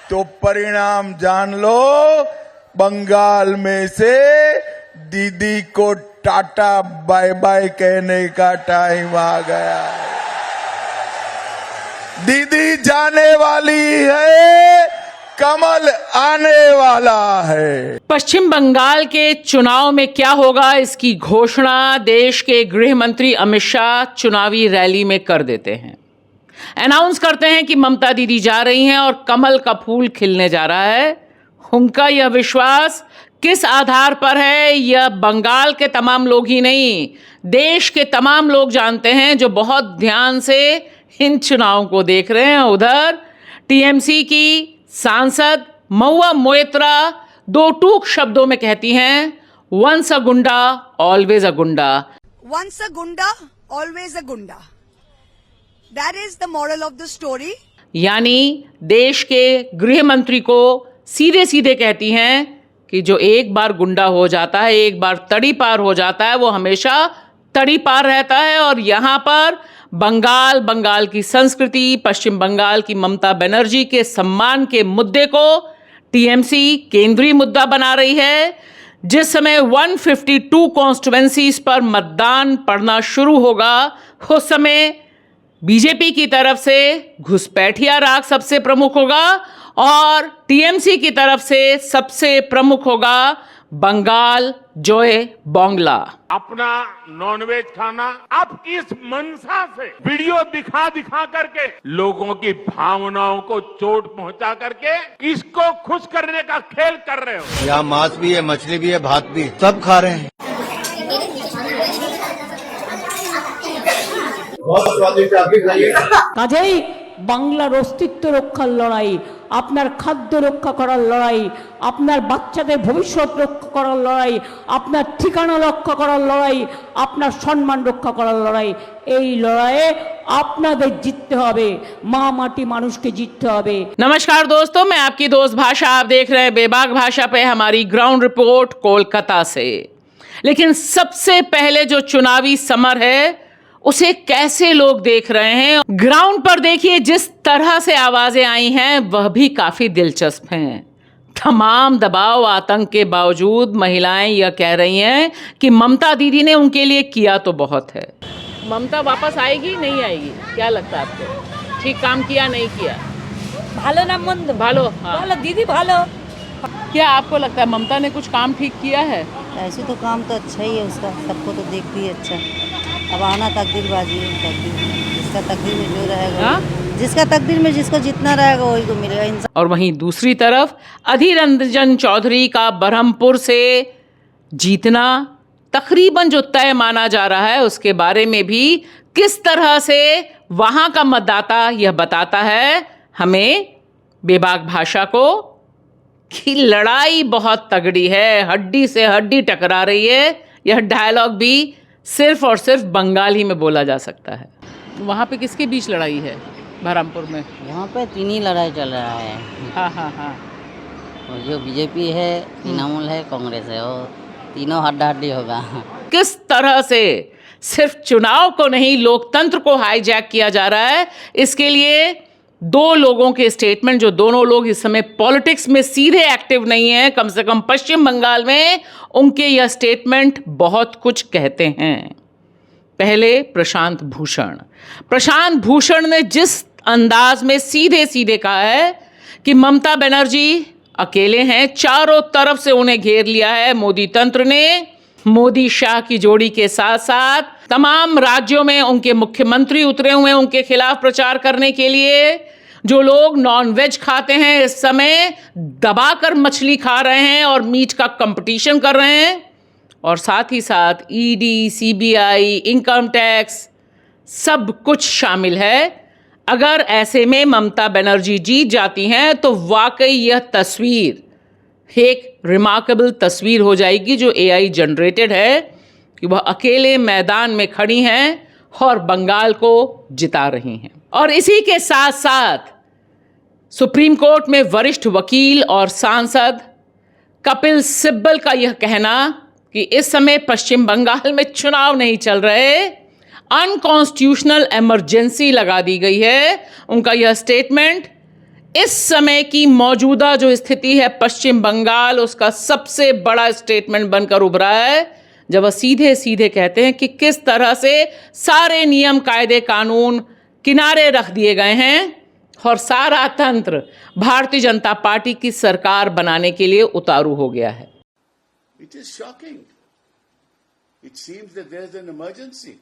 तो परिणाम जान लो, बंगाल में से दीदी को टाटा बाय बाय कहने का टाइम आ गया है। दीदी जाने वाली है, कमल आने वाला है। पश्चिम बंगाल के चुनाव में क्या होगा, इसकी घोषणा देश के गृह मंत्री अमित शाह चुनावी रैली में कर देते हैं। अनाउंस करते हैं कि ममता दीदी जा रही हैं और कमल का फूल खिलने जा रहा है। उनका यह विश्वास किस आधार पर है, यह बंगाल के तमाम लोग ही नहीं, देश के तमाम लोग जानते हैं जो बहुत ध्यान से इन चुनावों को देख रहे हैं। उधर टीएमसी की सांसद महुआ मोइत्रा दो टूक शब्दों में कहती हैं, वंस अ गुंडा ऑलवेज अ गुंडा। Once a gunda, always a gunda. That is the moral of the story. यानी देश के गृह मंत्री को सीधे सीधे कहती हैं कि जो एक बार गुंडा हो जाता है, एक बार तड़ी पार हो जाता है, वो हमेशा तड़ी पार रहता है। और यहाँ पर बंगाल की संस्कृति, पश्चिम बंगाल की ममता बनर्जी के सम्मान के मुद्दे को टीएमसी केंद्रीय मुद्दा बना रही है। जिस समय 152 कॉन्स्टिट्यूएंसीज पर मतदान पड़ना शुरू होगा, उस समय बीजेपी की तरफ से घुसपैठिया राग सबसे प्रमुख होगा और टीएमसी की तरफ से सबसे प्रमुख होगा बंगाल जोए बांग्ला। अपना नॉनवेज खाना आप किस मंशा से वीडियो दिखा करके लोगों की भावनाओं को चोट पहुंचा करके किसको खुश करने का खेल कर रहे हो? यहाँ मांस भी है, मछली भी है, भात भी, सब खा रहे हैं। बहुत स्वादिष्ट, आपकी खाइए। কাজেই বাংলার অস্তিত্ব রক্ষার লড়াই, আপনার খাদ্য রক্ষা করার লড়াই, আপনার বাচ্চাদের ভবিষ্যৎ রক্ষা করার লড়াই, আপনার ঠিকানা রক্ষা করার লড়াই, আপনার সম্মান রক্ষা করার লড়াই, এই লড়াইয়ে আপনাদের জিততে হবে, মা মাটি মানুষকে জিততে হবে। नमस्कार दोस्तों, मैं आपकी दोस्त भाषा, आप देख रहे हैं बेबाक भाषा पे हमारी ग्राउंड रिपोर्ट कोलकाता से। लेकिन सबसे पहले जो चुनावी समर है उसे कैसे लोग देख रहे हैं, ग्राउंड पर देखिए जिस तरह से आवाजें आई हैं वह भी काफी दिलचस्प हैं। तमाम दबाव आतंक के बावजूद महिलाएं यह कह रही हैं कि ममता दीदी ने उनके लिए किया तो बहुत है। ममता वापस आएगी नहीं आएगी, क्या लगता है आपको? ठीक काम किया नहीं किया? ভালো না মন্দ? भालो, हाँ। ভালো দিদি ভালো। क्या आपको लगता है ममता ने कुछ काम ठीक किया है? ऐसे तो काम तो अच्छा ही है उसका, सबको तो देखती है अच्छा। अब आना तकदीरबाजी है, तकदीर जिसका तकदीर में जो रहेगा, जिसका तकदीर में जिसको जितना रहेगा वही को मिलेगा। और वहीं दूसरी तरफ अधीर रंजन चौधरी का बरहमपुर से जीतना तकरीबन जो तय माना जा रहा है, उसके बारे में भी किस तरह से वहां का मतदाता यह बताता है हमें बेबाक भाषा को कि लड़ाई बहुत तगड़ी है, हड्डी से हड्डी टकरा रही है। यह डायलॉग भी सिर्फ और सिर्फ बंगाली में बोला जा सकता है। वहाँ पे किसके बीच लड़ाई है बरहमपुर में? यहाँ पे तीन ही लड़ाई चल रहा है। हाँ हाँ हाँ। और जो बीजेपी है, तृणमूल है, कांग्रेस है, और तीनों हड्डा हड्डी होगा। किस तरह से सिर्फ चुनाव को नहीं लोकतंत्र को हाईजैक किया जा रहा है, इसके लिए दो लोगों के स्टेटमेंट, जो दोनों लोग इस समय पॉलिटिक्स में सीधे एक्टिव नहीं है, कम से कम पश्चिम बंगाल में, उनके यह स्टेटमेंट बहुत कुछ कहते हैं। पहले प्रशांत भूषण ने जिस अंदाज में सीधे सीधे कहा है कि ममता बनर्जी अकेले हैं, चारों तरफ से उन्हें घेर लिया है मोदी तंत्र ने। मोदी शाह की जोड़ी के साथ साथ तमाम राज्यों में उनके मुख्यमंत्री उतरे हुए हैं उनके खिलाफ प्रचार करने के लिए। जो लोग नॉन वेज खाते हैं इस समय दबाकर मछली खा रहे हैं और मीट का कंपटीशन कर रहे हैं, और साथ ही साथ ईडी, सीबीआई, इनकम टैक्स सब कुछ शामिल है। अगर ऐसे में ममता बनर्जी जीत जाती हैं तो वाकई यह तस्वीर एक रिमार्केबल तस्वीर हो जाएगी जो एआई जनरेटेड है कि वह अकेले मैदान में खड़ी हैं और बंगाल को जिता रही हैं। और इसी के साथ साथ सुप्रीम कोर्ट में वरिष्ठ वकील और सांसद कपिल सिब्बल का यह कहना कि इस समय पश्चिम बंगाल में चुनाव नहीं चल रहे, अनकॉन्स्टिट्यूशनल इमरजेंसी लगा दी गई है। उनका यह स्टेटमेंट इस समय की मौजूदा जो स्थिति है पश्चिम बंगाल, उसका सबसे बड़ा स्टेटमेंट बनकर उभरा है जब वह सीधे सीधे कहते हैं कि किस तरह से सारे नियम कायदे कानून किनारे रख दिए गए हैं और सारा तंत्र भारतीय जनता पार्टी की सरकार बनाने के लिए उतारू हो गया है। It is shocking. It seems that there is an emergency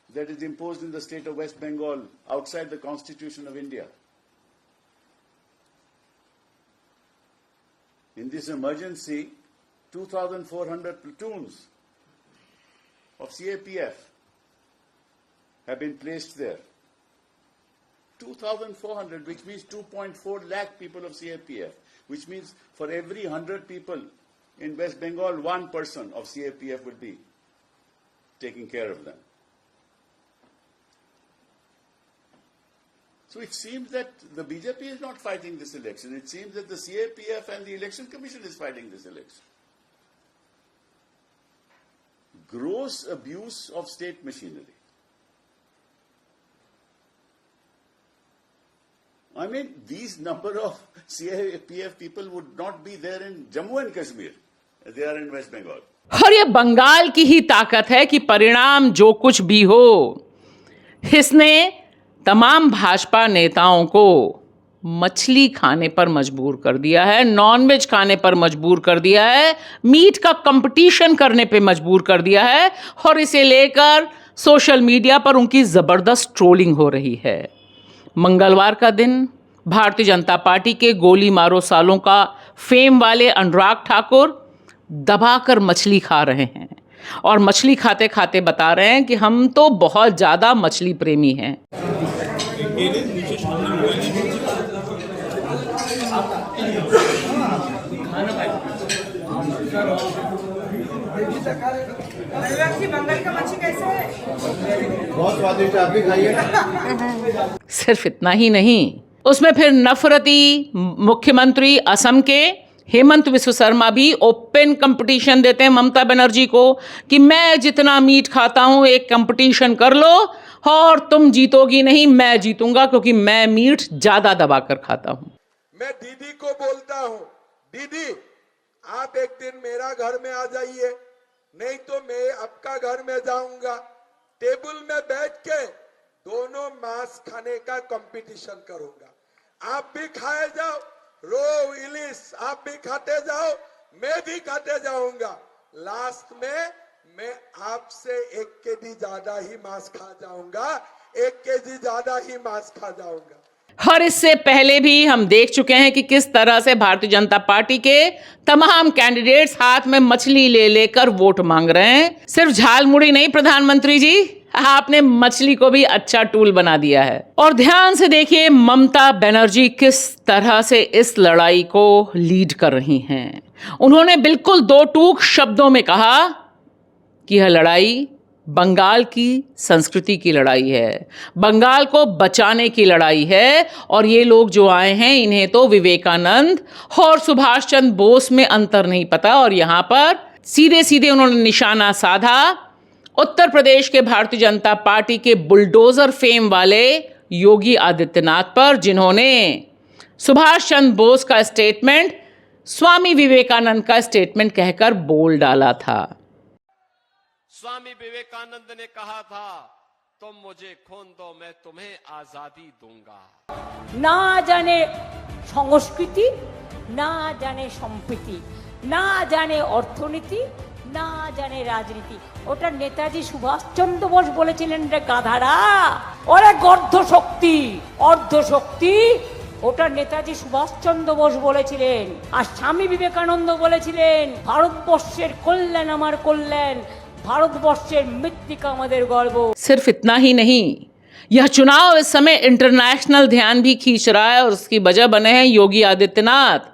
that is imposed in the state of West Bengal outside the Constitution of India. In this emergency, 2,400 platoons of CAPF have been placed there. 2,400, which means 2.4 lakh people of CAPF, which means for every 100 people in West Bengal, one person of CAPF would be taking care of them. So it seems that the BJP is not fighting this election. It seems that the CAPF and the Election Commission is fighting this election. Gross abuse of state machinery. I mean, these number of CAPF people would not be there in Jammu and Kashmir. They are in West Bengal. और ये बंगाल की ही ताकत है कि परिणाम जो कुछ भी हो, इसने तमाम भाजपा नेताओं को मछली खाने पर मजबूर कर दिया है, नॉनवेज खाने पर मजबूर कर दिया है, मीट का कंपटीशन करने पे मजबूर कर दिया है और इसे लेकर सोशल मीडिया पर उनकी ज़बरदस्त ट्रोलिंग हो रही है। मंगलवार का दिन भारतीय जनता पार्टी के गोली मारो सालों का फेम वाले अनुराग ठाकुर दबाकर मछली खा रहे हैं और मछली खाते खाते बता रहे हैं कि हम तो बहुत ज़्यादा मछली प्रेमी हैं। बहुत स्वादिष्ट, आप भी खाइए। सिर्फ इतना ही नहीं, उसमें फिर नफरती मुख्यमंत्री असम के हेमंत विश्व शर्मा भी ओपन कंपटीशन देते हैं ममता बनर्जी को कि मैं जितना मीट खाता हूं एक कंपटीशन कर लो और तुम जीतोगी नहीं, मैं जीतूंगा क्योंकि मैं मीट ज्यादा दबाकर खाता हूं। मैं दीदी को बोलता हूं, दीदी आप एक दिन मेरा घर में आ जाइए, नहीं तो मैं आपका घर में जाऊंगा, टेबल में बैठ के दोनों मांस खाने का कंपटीशन करूंगा। आप भी खाए जाओ, रो इलिस आप भी खाते जाओ, मैं भी खाते जाऊंगा, लास्ट में मैं आपसे 1 केजी ज्यादा ही मांस खा जाऊंगा, 1 केजी ज्यादा ही मांस खा जाऊंगा। और इससे पहले भी हम देख चुके हैं कि किस तरह से भारतीय जनता पार्टी के तमाम कैंडिडेट्स हाथ में मछली ले लेकर वोट मांग रहे हैं। सिर्फ झालमुड़ी नहीं प्रधानमंत्री जी, आपने मछली को भी अच्छा टूल बना दिया है। और ध्यान से देखिए ममता बनर्जी किस तरह से इस लड़ाई को लीड कर रही हैं। उन्होंने बिल्कुल 2 टूक शब्दों में कहा कि यह लड़ाई बंगाल की संस्कृति की लड़ाई है, बंगाल को बचाने की लड़ाई है और ये लोग जो आए हैं इन्हें तो विवेकानंद और सुभाष चंद्र बोस में अंतर नहीं पता। और यहाँ पर सीधे सीधे उन्होंने निशाना साधा उत्तर प्रदेश के भारतीय जनता पार्टी के बुलडोजर फेम वाले योगी आदित्यनाथ पर, जिन्होंने सुभाष चंद्र बोस का स्टेटमेंट स्वामी विवेकानंद का स्टेटमेंट कहकर बोल डाला था। स्वामी विवेकानंद ने कहा था, तुम मुझे खून दो मैं तुम्हें आजादी दूंगा। ना जाने संस्कृति, ना जाने সম্প্রীতি, না জানে অর্থনীতি, না জানে রাজনীতি। ওটা নেতাজি সুভাষচন্দ্র বোস বলেছিলেন রে গাধারা, ওরে গর্ধ শক্তি, অর্ধ শক্তি, ওটা নেতাজি সুভাষচন্দ্র বোস বলেছিলেন। আর স্বামী বিবেকানন্দ বলেছিলেন ভারতবর্ষের কল্যাণ আমার কল্যাণ, भारतवर्षेर मृत्तिका हमारे गर्व। सिर्फ इतना ही नहीं, यह चुनाव इस समय इंटरनेशनल ध्यान भी खींच रहा है और उसकी वजह बने हैं योगी आदित्यनाथ,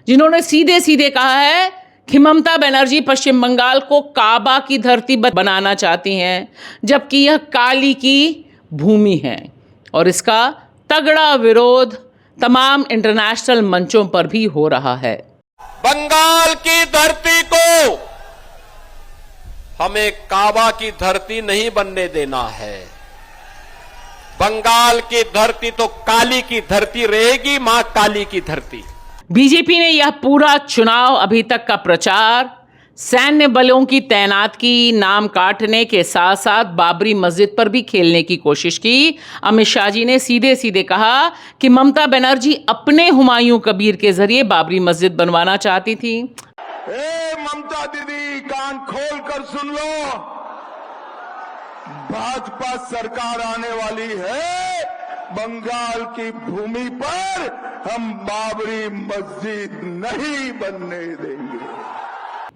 जिन्होंने सीधे सीधे कहा है कि ममता बनर्जी पश्चिम बंगाल को काबा की धरती बनाना चाहती हैं, जबकि यह काली की भूमि है। और इसका तगड़ा विरोध तमाम इंटरनेशनल मंचों पर भी हो रहा है। बंगाल की धरती को हमें काबा की धरती नहीं बनने देना है। बंगाल की धरती तो काली की धरती रहेगी, मां काली की धरती। बीजेपी ने यह पूरा चुनाव अभी तक का प्रचार सैन्य बलों की तैनाती, नाम काटने के साथ साथ बाबरी मस्जिद पर भी खेलने की कोशिश की। अमित शाह जी ने सीधे सीधे कहा कि ममता बनर्जी अपने हुमायूं कबीर के जरिए बाबरी मस्जिद बनवाना चाहती थी। ममता दीदी, कान खोल कर सुन लो, भाजपा सरकार आने वाली है, बंगाल की भूमि पर हम बाबरी मस्जिद नहीं बनने देंगे।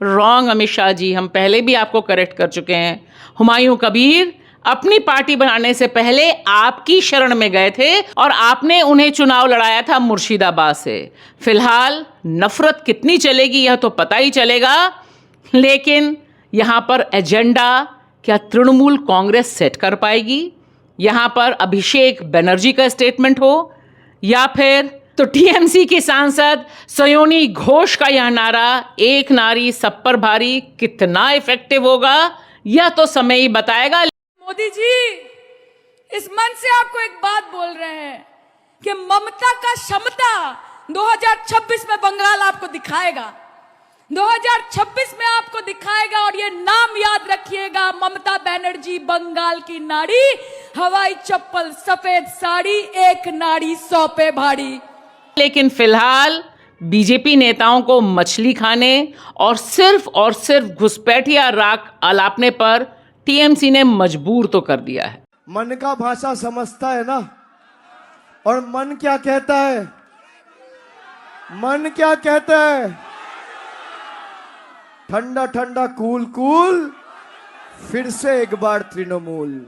रॉन्ग अमित शाह जी, हम पहले भी आपको करेक्ट कर चुके हैं। हुमायूं कबीर अपनी पार्टी बनाने से पहले आपकी शरण में गए थे और आपने उन्हें चुनाव लड़ाया था मुर्शिदाबाद से। फिलहाल नफरत कितनी चलेगी यह तो पता ही चलेगा, लेकिन यहां पर एजेंडा क्या तृणमूल कांग्रेस सेट कर पाएगी? यहां पर अभिषेक बनर्जी का स्टेटमेंट हो या फिर तो टीएमसी की सांसद सयोनी घोष का यह नारा, एक नारी सब पर भारी, कितना इफेक्टिव होगा यह तो समय ही बताएगा। मोदी जी इस मंच से आपको एक बात बोल रहे हैं कि ममता का क्षमता 2026 में बंगाल आपको दिखाएगा, 2026 में आपको दिखाएगा। और ये नाम याद रखिएगा, ममता बनर्जी बंगाल की नारी, हवाई चप्पल सफेद साड़ी, एक नारी 100 पे भारी। लेकिन फिलहाल बीजेपी नेताओं को मछली खाने और सिर्फ घुसपैठिया राग अलापने पर टीएमसी ने मजबूर तो कर दिया है। मन का भाषा समझता है ना, और मन क्या कहता है, मन क्या कहता है, ठंडा ठंडा कूल कूल, फिर से एक बार तृणमूल।